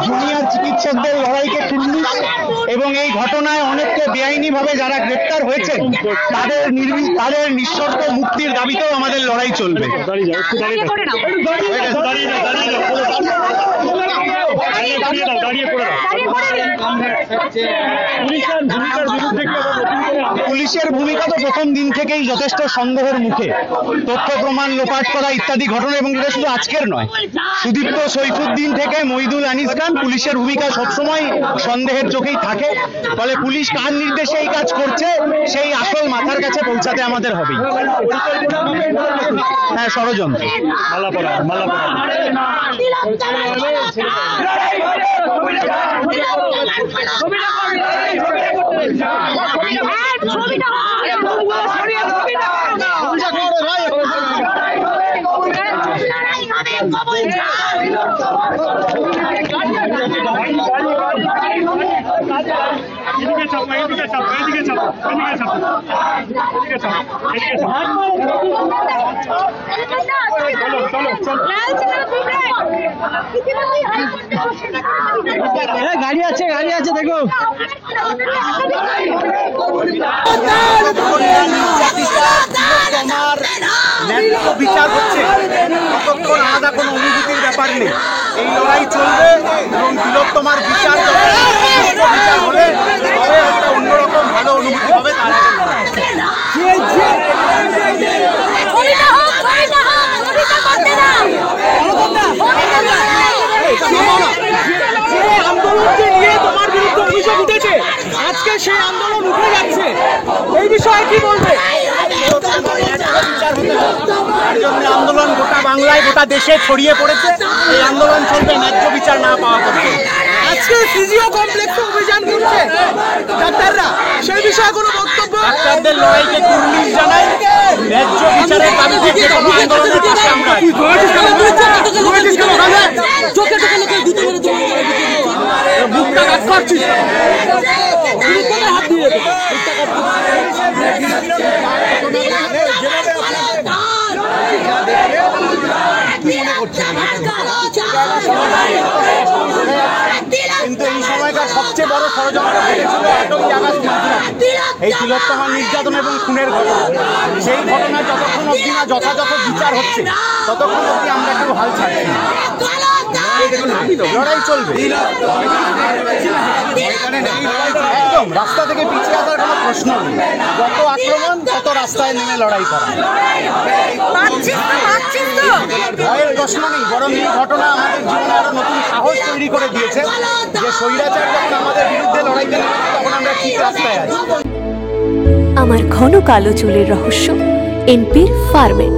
Junior চিকিৎসকদের লড়াইকে police এবং এই ঘটনায় অনেককে বেআইনিভাবে যারা গ্রেপ্তার হয়েছেন তাদের নিঃশর্ত মুক্তির দাবিতেও আমাদের লড়াই চলবে। পুলিশের ভূমিকা তো প্রথম দিন থেকেই যথেষ্ট সন্দেহের মুখে। তথ্য প্রমাণ লোপাট করা ইত্যাদি ঘটনা, এবং এটা শুধু আজকের নয়, সুদীপ্ত সৈফুদ্দিন থেকে মহিদুল আনিস খান, পুলিশের ভূমিকা সবসময় সন্দেহের চোখেই থাকে। ফলে পুলিশ কার নির্দেশে এই কাজ করছে সেই আসল মাথার কাছে পৌঁছাতে আমাদের হবে। হ্যাঁ, ষড়যন্ত্র। গাড়ি আছে দেখো। বিচার হচ্ছে, ততক্ষণ আলাদা কোনো অনুভূতির ব্যাপার নেই। এই লড়াই চলবে এবং তিলোত্তমার বিচার হলে তবে একটা অন্যরকম ভালো অনুভূতি হবে। আন্দোলনকে নিয়ে তোমার বিরুদ্ধে অভিযোগ উঠেছে, আজকে সেই আন্দোলন উঠে যাচ্ছে, এই বিষয়ে কি বলবে? তার জন্য আন্দোলন গোটা বাংলায়, গোটা দেশে ছড়িয়ে পড়েছে। এই আন্দোলন চলবে ন্যায্য বিচার না পাওয়া পর্যন্ত। আজকে সিজিও কমপ্লেক্সে অভিযান করছে ডাক্তাররা, সেই বিষয়ে কোনো বক্তব্য? ডাক্তারদের লড়াইকে কুর্নিশ জানাই, ন্যায্য বিচারের দাবিতে যে কোনো আন্দোলনের পাশে আমরা মুখটা কাজ করছিস। কিন্তু এই সময়কার সবচেয়ে বড় ষড়যন্ত্র ছিল 8ই আগস্ট এই তিলোত্তমার নির্যাতন এবং খুনের ঘটনা। সেই ঘটনা যতক্ষণ অবধি না যথাযথ বিচার হচ্ছে ততক্ষণ অবধি আমরা কেউ হাল ছাড়ছি না। লড়াই চলবে, একদম রাস্তা থেকে পিছিয়ে আসার কোনো প্রশ্ন নেই। যত আক্রমণ তত রাস্তায় নেমে লড়াই করা, ভয়ের প্রশ্ন নেই। বরং এই ঘটনা আমাদের জীবনে আরো নতুন সাহস তৈরি করে দিয়েছে যে স্বৈরাচার যখন আমাদের বিরুদ্ধে লড়াইতে নেমেছে তখন আমরা ঠিক রাস্তায় আছি। আমার ঘন কালো চুলের রহস্য এনপির ফার্মেট।